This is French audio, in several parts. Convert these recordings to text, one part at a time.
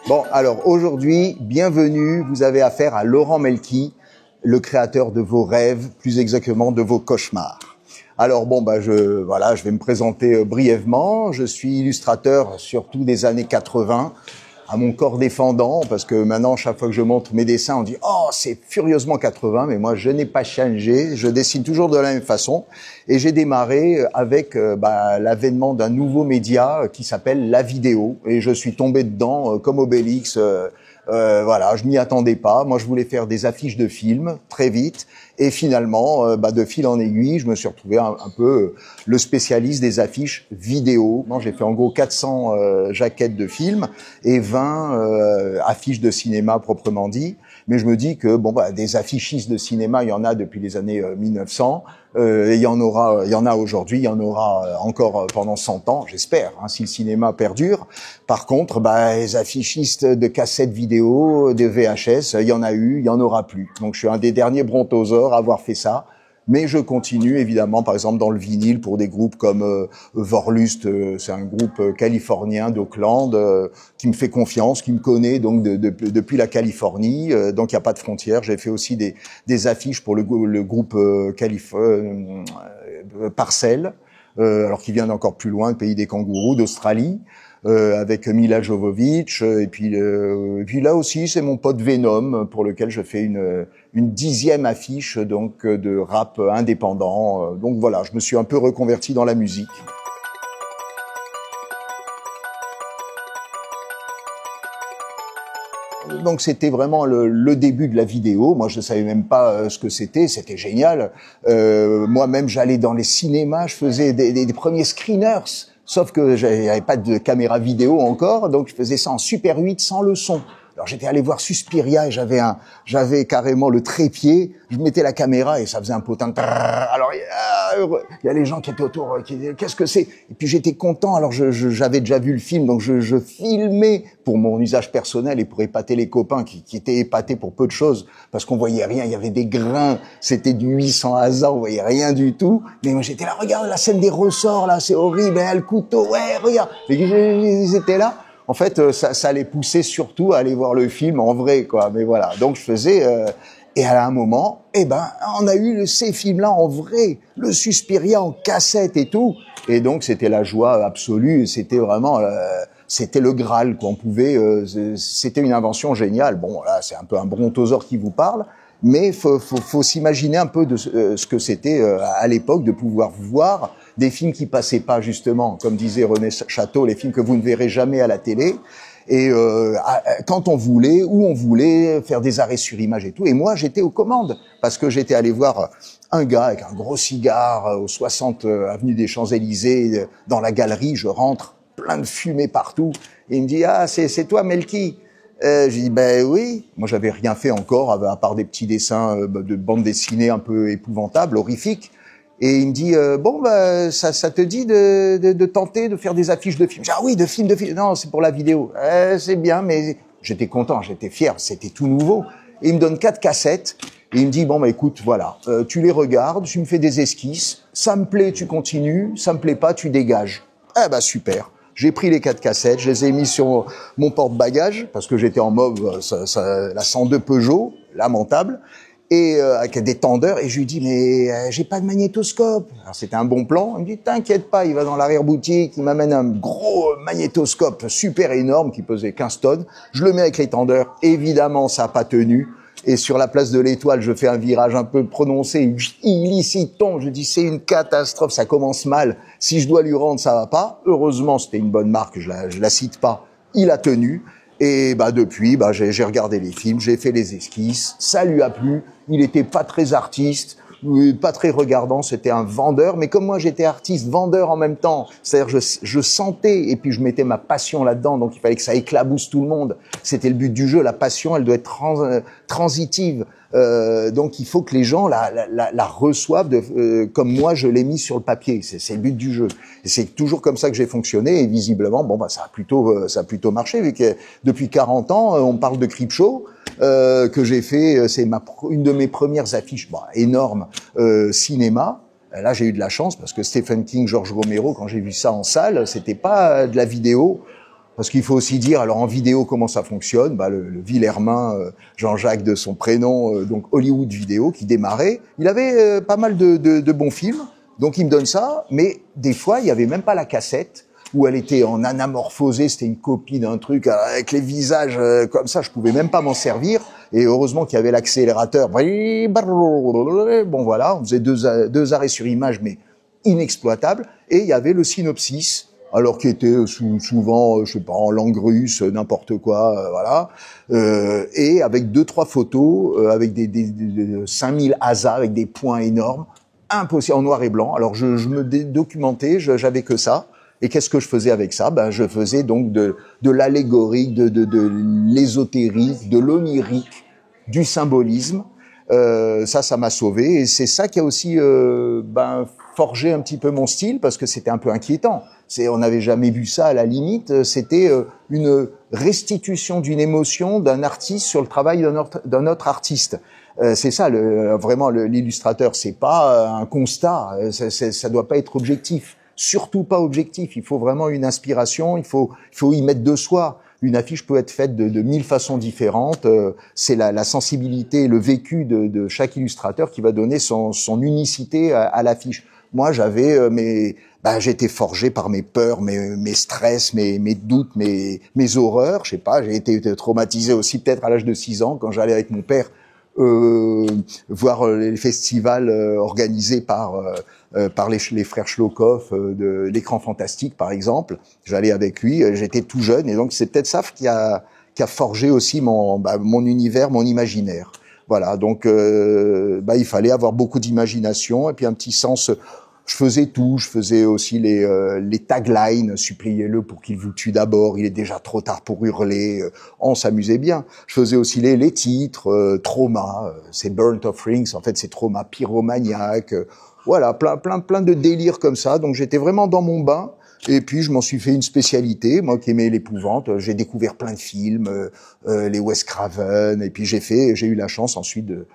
Bon, alors aujourd'hui, bienvenue, vous avez affaire à Laurent Melki, le créateur de vos rêves, plus exactement de vos cauchemars. Alors bon, je vais me présenter brièvement. Je suis illustrateur surtout des années 80, à mon corps défendant, parce que maintenant, chaque fois que je montre mes dessins, on dit « Oh, c'est furieusement 80 », mais moi, je n'ai pas changé, je dessine toujours de la même façon. Et j'ai démarré avec l'avènement d'un nouveau média qui s'appelle la vidéo. Et je suis tombé dedans comme Obélix. Je m'y attendais pas. Moi, je voulais faire des affiches de films très vite. Et finalement, de fil en aiguille, je me suis retrouvé un peu le spécialiste des affiches vidéo. Moi, j'ai fait en gros 400 jaquettes de films et 20 affiches de cinéma proprement dit. Mais je me dis que des affichistes de cinéma, il y en a depuis les années 1900. Il y en a aujourd'hui, il y en aura encore pendant 100 ans, j'espère, si le cinéma perdure. Par contre, les affichistes de cassettes vidéo, de VHS, il y en a eu, il y en aura plus. Donc je suis un des derniers brontosaures à avoir fait ça. Mais je continue évidemment, par exemple dans le vinyle, pour des groupes comme Vorlust, c'est un groupe californien d'Oakland qui me fait confiance, qui me connaît donc depuis la Californie, donc il n'y a pas de frontières. J'ai fait aussi des affiches pour le groupe Parcel, alors qui vient d'encore plus loin, le pays des kangourous, d'Australie. Avec Mila Jovovich, et puis là aussi c'est mon pote Venom pour lequel je fais une 10e affiche donc de rap indépendant. Donc voilà, je me suis un peu reconverti dans la musique. Donc c'était vraiment le début de la vidéo. Moi je savais même pas ce que c'était génial. Moi-même j'allais dans les cinémas, je faisais des premiers screeners. Sauf que j'avais pas de caméra vidéo encore, donc je faisais ça en Super 8 sans le son. Alors j'étais allé voir Suspiria et j'avais carrément le trépied, je mettais la caméra et ça faisait un potin. Alors il y a les gens qui étaient autour, qui disaient qu'est-ce que c'est? Et puis j'étais content, alors j'avais déjà vu le film, donc je filmais pour mon usage personnel et pour épater les copains qui étaient épatés pour peu de choses, parce qu'on voyait rien, il y avait des grains, c'était du 800 hasard, on voyait rien du tout. Mais moi j'étais là, regarde la scène des ressorts là, c'est horrible, le couteau, ouais regarde. Et ils étaient là. En fait, ça les poussait surtout à aller voir le film en vrai, quoi. Mais voilà, donc je faisais... et à un moment, on a eu ces films-là en vrai, le Suspiria en cassette et tout. Et donc, c'était la joie absolue. C'était vraiment... c'était le Graal, quoi. On pouvait... c'était une invention géniale. Bon, là, c'est un peu un brontosaure qui vous parle. Mais faut s'imaginer un peu de ce que c'était à l'époque de pouvoir voir des films qui passaient pas justement, comme disait René Château, les films que vous ne verrez jamais à la télé. Et quand on voulait, où on voulait, faire des arrêts sur image et tout. Et moi, j'étais aux commandes parce que j'étais allé voir un gars avec un gros cigare au 60 avenue des Champs-Élysées dans la galerie. Je rentre, plein de fumée partout. Et il me dit « Ah, c'est toi, Melki ?» J'ai dit oui. Moi j'avais rien fait encore à part des petits dessins de bande dessinée un peu épouvantables, horrifiques. Et il me dit ça te dit de tenter de faire des affiches de films. J'ai dit, ah oui, de films. Non, c'est pour la vidéo. C'est bien, mais j'étais content, j'étais fier, c'était tout nouveau. Et il me donne 4 cassettes et il me dit écoute, voilà, tu les regardes, tu me fais des esquisses, ça me plaît, tu continues, ça me plaît pas, tu dégages. Super. J'ai pris les 4 cassettes, je les ai mis sur mon porte-bagages, parce que j'étais en mode la 102 Peugeot, lamentable, et avec des tendeurs, et je lui dis, mais j'ai pas de magnétoscope. Alors c'était un bon plan, il me dit, t'inquiète pas, il va dans l'arrière-boutique, il m'amène un gros magnétoscope super énorme qui pesait 15 tonnes, je le mets avec les tendeurs, évidemment ça n'a pas tenu, et sur la place de l'Étoile, je fais un virage un peu prononcé, illicite tombe, je dis c'est une catastrophe, ça commence mal, si je dois lui rendre, ça va pas. Heureusement, c'était une bonne marque, je la cite pas, il a tenu, et depuis, j'ai regardé les films, j'ai fait les esquisses, ça lui a plu, il était pas très artiste, pas très regardant, c'était un vendeur, mais comme moi j'étais artiste, vendeur en même temps, c'est-à-dire je sentais, et puis je mettais ma passion là-dedans, donc il fallait que ça éclabousse tout le monde, c'était le but du jeu, la passion elle doit être transitive, donc il faut que les gens la reçoivent comme moi je l'ai mis sur le papier, c'est le but du jeu, et c'est toujours comme ça que j'ai fonctionné, et visiblement ça a plutôt marché, vu que depuis 40 ans on parle de Creepshow, que j'ai fait, c'est une de mes premières affiches, énorme, cinéma. Là, j'ai eu de la chance parce que Stephen King, George Romero, quand j'ai vu ça en salle, c'était pas de la vidéo. Parce qu'il faut aussi dire, alors en vidéo, comment ça fonctionne. Bah, le Villermin, Jean-Jacques de son prénom, donc Hollywood Vidéo, qui démarrait. Il avait pas mal de bons films, donc il me donne ça. Mais des fois, il y avait même pas la cassette, où elle était en anamorphosée, c'était une copie d'un truc avec les visages comme ça, je pouvais même pas m'en servir. Et heureusement qu'il y avait l'accélérateur. Bon voilà, on faisait deux arrêts sur image, mais inexploitables. Et il y avait le synopsis, alors qui était souvent, je sais pas, en langue russe, n'importe quoi, voilà. Et avec 2-3 photos, avec des 5000 ASA, avec des points énormes, impossible, en noir et blanc. Alors je me documentais, j'avais que ça. Et qu'est-ce que je faisais avec ça? Ben, je faisais donc de l'allégorique, de l'ésotérique, de l'onirique, du symbolisme. Ça m'a sauvé. Et c'est ça qui a aussi forgé un petit peu mon style, parce que c'était un peu inquiétant. On n'avait jamais vu ça à la limite. C'était une restitution d'une émotion d'un artiste sur le travail d'un autre artiste. C'est ça, vraiment, l'illustrateur. C'est pas un constat. Ça doit pas être objectif. Surtout pas objectif. Il faut vraiment une inspiration. Il faut y mettre de soi. Une affiche peut être faite de 1000 façons différentes. C'est la sensibilité, le vécu de chaque illustrateur qui va donner son unicité à l'affiche. Moi, j'avais j'étais forgé par mes peurs, mes stress, mes doutes, mes horreurs. Je sais pas. J'ai été traumatisé aussi peut-être à l'âge de 6 ans quand j'allais avec mon père voir les festivals organisés par les frères Schlokoff de l'Écran Fantastique, par exemple. J'allais avec lui, j'étais tout jeune, et donc c'est peut-être ça qui a forgé aussi mon univers, mon imaginaire. Voilà, donc il fallait avoir beaucoup d'imagination et puis un petit sens. Je faisais tout, je faisais aussi les taglines, suppliez-le pour qu'il vous tue d'abord, il est déjà trop tard pour hurler, on s'amusait bien. Je faisais aussi les titres, Trauma, c'est Burnt Offerings, en fait c'est Trauma pyromaniaque, voilà, plein de délires comme ça, donc j'étais vraiment dans mon bain. Et puis je m'en suis fait une spécialité, moi qui aimais l'épouvante, j'ai découvert plein de films, les Wes Craven, et puis j'ai eu la chance ensuite de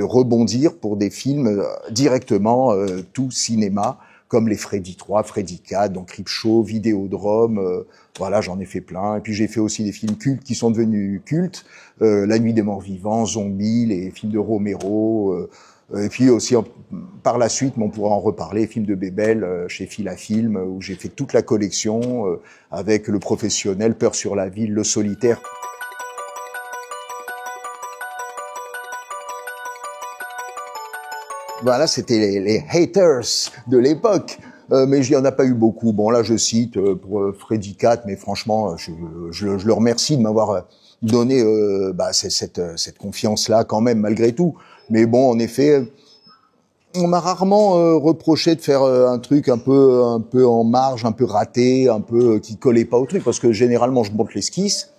rebondir pour des films directement tout cinéma, comme les Freddy 3, Freddy 4, donc Creepshow, Vidéodrome, voilà, j'en ai fait plein. Et puis j'ai fait aussi des films cultes qui sont devenus cultes, La Nuit des Morts Vivants, Zombie, les films de Romero, et puis aussi, par la suite, on pourra en reparler, films de Bébel chez Filafilm, où j'ai fait toute la collection avec Le Professionnel, Peur sur la ville, Le Solitaire. Voilà, c'était les haters de l'époque. Mais il n'y en a pas eu beaucoup. Bon, là, je cite pour Freddy 4, mais franchement, je le remercie de m'avoir donné cette confiance-là quand même, malgré tout. Mais bon, en effet, on m'a rarement reproché de faire un truc un peu en marge, un peu raté, un peu qui collait pas au truc, parce que généralement, je monte l'esquisse.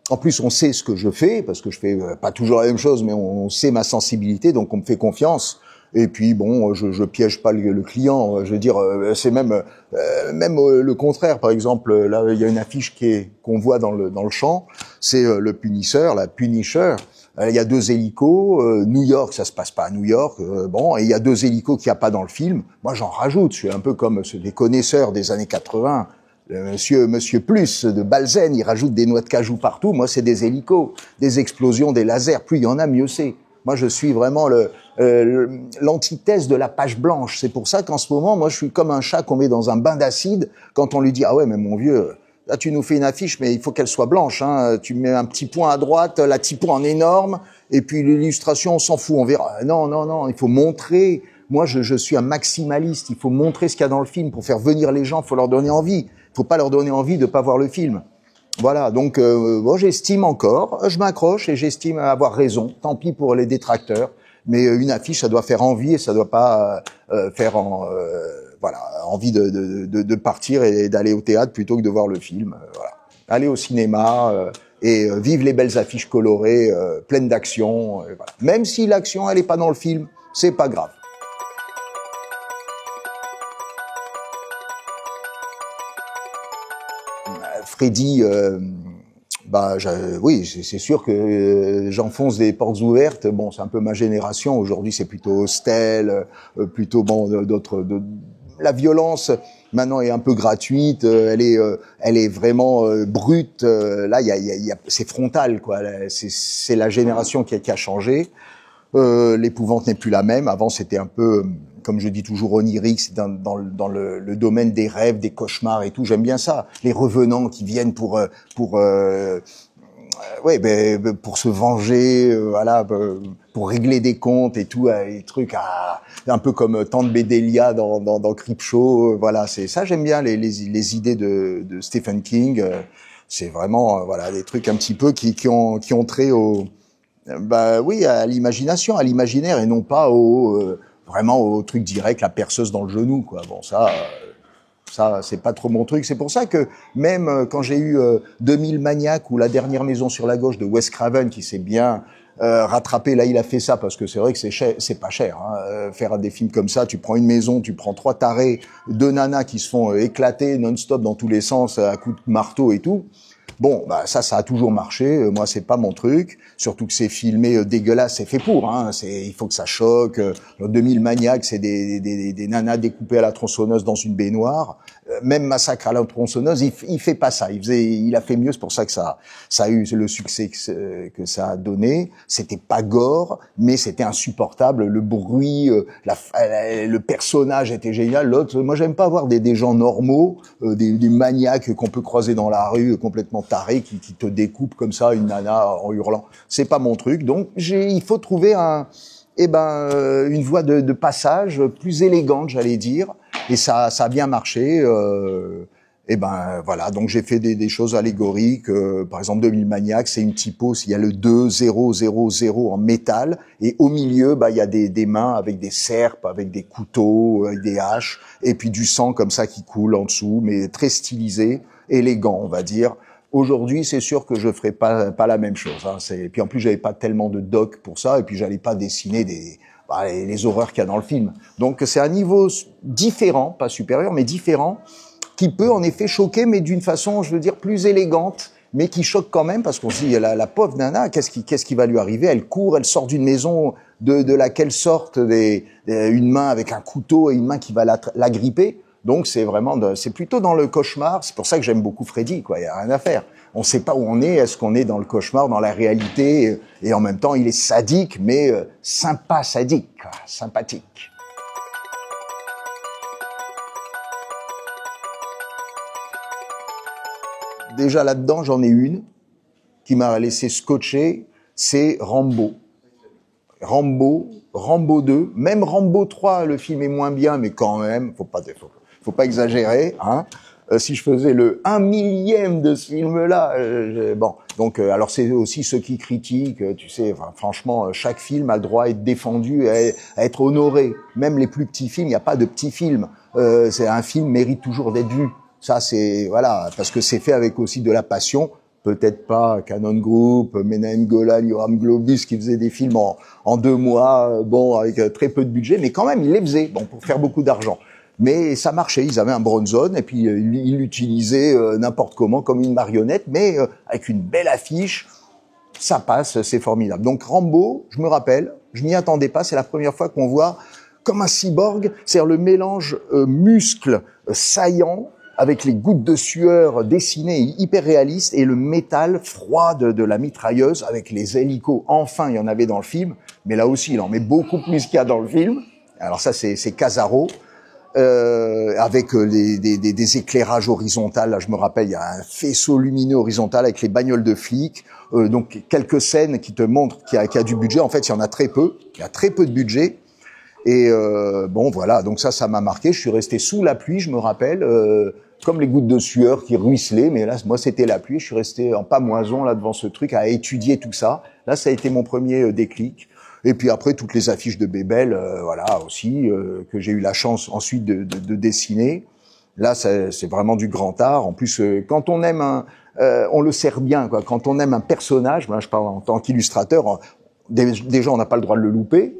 En plus, on sait ce que je fais, parce que je fais pas toujours la même chose, mais on sait ma sensibilité, donc on me fait confiance. Et puis bon, je piège pas le client. Je veux dire, c'est même le contraire. Par exemple, là, il y a une affiche qu'on voit dans le champ. C'est le Punisher, la Punisher. Il y a 2 hélicos. New York, ça se passe pas à New York. Bon, et il y a 2 hélicos qu'il n'y a pas dans le film. Moi, j'en rajoute. Je suis un peu comme des connaisseurs des années 80. Monsieur Plus de Balzen, il rajoute des noix de cajou partout. Moi, c'est des hélicos, des explosions, des lasers. Plus il y en a, mieux c'est. Moi, je suis vraiment l'antithèse de la page blanche. C'est pour ça qu'en ce moment, moi, je suis comme un chat qu'on met dans un bain d'acide. Quand on lui dit, ah ouais, mais mon vieux, là, tu nous fais une affiche, mais il faut qu'elle soit blanche. Hein. Tu mets un petit point à droite, la typo en énorme, et puis l'illustration, on s'en fout, on verra. Non, il faut montrer. Moi, je suis un maximaliste. Il faut montrer ce qu'il y a dans le film pour faire venir les gens. Il faut leur donner envie. Il faut pas leur donner envie de pas voir le film. Voilà, donc j'estime encore, je m'accroche et j'estime avoir raison. Tant pis pour les détracteurs, mais une affiche, ça doit faire envie et ça doit pas faire envie de partir et d'aller au théâtre plutôt que de voir le film. Voilà, aller au cinéma et vivre les belles affiches colorées, pleines d'action. Voilà. Même si l'action elle est pas dans le film, c'est pas grave. Freddy, oui, c'est sûr que j'enfonce des portes ouvertes. Bon, c'est un peu ma génération. Aujourd'hui, c'est plutôt Hostel, plutôt d'autres. La violence, maintenant est un peu gratuite, elle est vraiment brute. Là, c'est frontal, quoi. C'est la génération qui a changé. L'épouvante n'est plus la même. Avant, c'était un peu, comme je dis toujours, onirique, c'est dans le domaine des rêves, des cauchemars et tout. J'aime bien ça. Les revenants qui viennent pour pour se venger, voilà, pour régler des comptes et tout, des trucs un peu comme Tante Bédélia dans Creepshow. Voilà, c'est ça. J'aime bien les idées de Stephen King. C'est vraiment voilà des trucs un petit peu qui ont trait au oui, à l'imagination, à l'imaginaire et non pas vraiment au truc direct, la perceuse dans le genou, quoi. Bon, ça c'est pas trop mon truc. C'est pour ça que même quand j'ai eu 2000 Maniacs ou La dernière maison sur la gauche de Wes Craven qui s'est bien rattrapé, là il a fait ça parce que c'est vrai que c'est pas cher. Faire des films comme ça, tu prends une maison, tu prends 3 tarés, 2 nanas qui se font éclater non-stop dans tous les sens à coups de marteau et tout. Bon, ça a toujours marché. Moi, c'est pas mon truc. Surtout que c'est filmé dégueulasse, c'est fait pour. Il faut que ça choque. 2000 Maniacs, c'est des nanas découpées à la tronçonneuse dans une baignoire. Même Massacre à la tronçonneuse, il fait pas ça. Il a fait mieux. C'est pour ça que ça a eu le succès que ça a donné. C'était pas gore, mais c'était insupportable. Le bruit, le personnage était génial. L'autre, moi, j'aime pas voir des gens normaux, des maniaques qu'on peut croiser dans la rue, complètement tarés, qui te découpent comme ça une nana en hurlant. C'est pas mon truc. Donc, il faut trouver une voie de passage plus élégante, j'allais dire. Et ça a bien marché. Voilà. Donc, j'ai fait des choses allégoriques. Par exemple, 2000 Maniacs, c'est une typo. Il y a le 2, 0, 0, 0 en métal. Et au milieu, il y a des mains avec des serpes, avec des couteaux, avec des haches. Et puis du sang comme ça qui coule en dessous, mais très stylisé, élégant, on va dire. Aujourd'hui, c'est sûr que je ferai pas la même chose. Et puis en plus, j'avais pas tellement de doc pour ça, et puis j'allais pas dessiner les horreurs qu'il y a dans le film. Donc c'est un niveau différent, pas supérieur, mais différent, qui peut en effet choquer, mais d'une façon, je veux dire, plus élégante, mais qui choque quand même, parce qu'on se dit, la pauvre nana, qu'est-ce qui va lui arriver? Elle court, elle sort d'une maison de laquelle sortent une main avec un couteau et une main qui va la gripper. Donc c'est plutôt dans le cauchemar. C'est pour ça que j'aime beaucoup Freddy, quoi. Il y a rien à faire. On sait pas où on est. Est-ce qu'on est dans le cauchemar, dans la réalité? Et en même temps, il est sadique, mais sympa sadique, quoi. Sympathique. Déjà là-dedans, j'en ai une qui m'a laissé scotché. C'est Rambo. Rambo 2, même Rambo 3, le film est moins bien, mais quand même, faut pas exagérer, hein. Si je faisais le 1 millième de ce film-là, bon. Donc, alors c'est aussi ceux qui critiquent, tu sais, franchement, chaque film a le droit à être défendu, à être honoré. Même les plus petits films, il n'y a pas de petits films. C'est un film mérite toujours d'être vu. Ça, c'est, voilà, parce que c'est fait avec aussi de la passion. Peut-être pas Cannon Group, Menahem Golan, Yoram Globus qui faisaient des films en 2 mois, bon, avec très peu de budget, mais quand même, ils les faisaient, bon, pour faire beaucoup d'argent. Mais ça marchait, ils avaient un Bronson, et puis ils l'utilisaient n'importe comment, comme une marionnette, mais avec une belle affiche, ça passe, c'est formidable. Donc Rambo, je me rappelle, je m'y attendais pas, c'est la première fois qu'on voit comme un cyborg, c'est-à-dire le mélange muscle saillant, avec les gouttes de sueur dessinées hyper réalistes et le métal froid de la mitrailleuse avec les hélicos. Enfin, il y en avait dans le film, mais là aussi, il en met beaucoup plus qu'il y a dans le film. Alors ça, c'est Casaro, avec des éclairages horizontaux. Là, je me rappelle, il y a un faisceau lumineux horizontal avec les bagnoles de flics. Donc, quelques scènes qui te montrent qu'il y a du budget. En fait, il y en a très peu. Il y a très peu de budget. Et bon, voilà, donc ça m'a marqué. Je suis resté sous la pluie, je me rappelle, comme les gouttes de sueur qui ruisselaient. Mais là, moi, c'était la pluie. Je suis resté en pamoison là devant ce truc à étudier tout ça. Là, ça a été mon premier déclic. Et puis après, toutes les affiches de Bébel, voilà aussi, que j'ai eu la chance ensuite de dessiner. Là, c'est vraiment du grand art. En plus, quand on aime on le sert bien, quoi. Quand on aime un personnage, moi, je parle en tant qu'illustrateur. Déjà, on n'a pas le droit de le louper.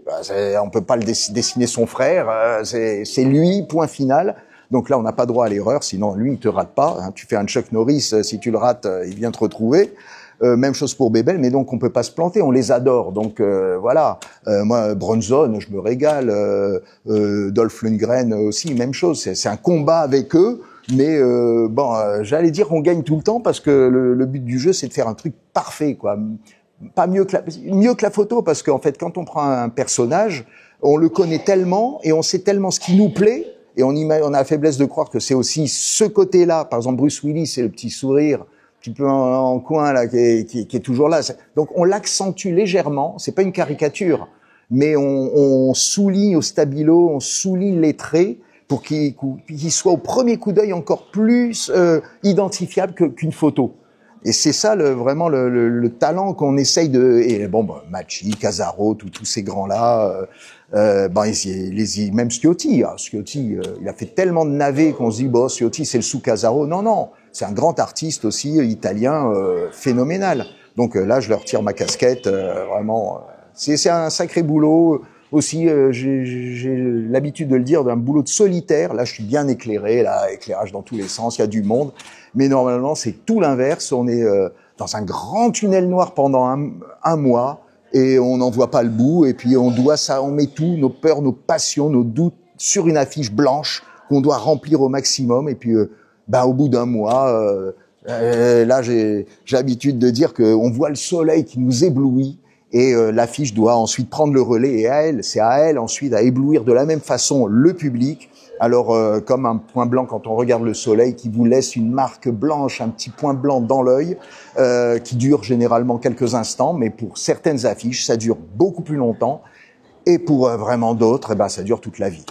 On peut pas le dessiner son frère. C'est lui, point final. Donc là, on n'a pas droit à l'erreur. Sinon, lui, il te rate pas. Hein. Tu fais un Chuck Norris, si tu le rates, il vient te retrouver. Même chose pour Bébel, mais donc on peut pas se planter, on les adore. Donc voilà, moi Bronson, je me régale, Dolph Lundgren aussi, même chose. C'est un combat avec eux, mais j'allais dire qu'on gagne tout le temps parce que le but du jeu c'est de faire un truc parfait, quoi. Pas mieux que la photo, parce qu'en fait quand on prend un personnage, on le connaît tellement et on sait tellement ce qui nous plaît. Et on a la faiblesse de croire que c'est aussi ce côté-là. Par exemple, Bruce Willis, c'est le petit sourire, un petit peu en coin là, qui est toujours là. Donc on l'accentue légèrement. C'est pas une caricature, mais on souligne au stabilo, on souligne les traits pour qu'il soit au premier coup d'œil encore plus identifiable qu'une photo. Et c'est ça vraiment le talent qu'on essaye de. Et Macchi, Casaro, tous ces grands-là. Même Scioti. Scioti, il a fait tellement de navets qu'on se dit Scioti c'est le sous Casaro. Non, c'est un grand artiste aussi italien phénoménal. Donc là, je leur tire ma casquette. Vraiment, c'est un sacré boulot. Aussi, j'ai l'habitude de le dire, d'un boulot de solitaire. Là, je suis bien éclairé, là, éclairage dans tous les sens, il y a du monde. Mais normalement, c'est tout l'inverse. On est dans un grand tunnel noir pendant un mois et on n'en voit pas le bout. Et puis on met tout, nos peurs, nos passions, nos doutes sur une affiche blanche qu'on doit remplir au maximum. Et puis, au bout d'un mois, là, j'ai l'habitude de dire qu'on voit le soleil qui nous éblouit. Et l'affiche doit ensuite prendre le relais et c'est à elle ensuite à éblouir de la même façon le public. Alors comme un point blanc quand on regarde le soleil qui vous laisse une marque blanche, un petit point blanc dans l'œil, qui dure généralement quelques instants, mais pour certaines affiches ça dure beaucoup plus longtemps et pour vraiment d'autres, ça dure toute la vie.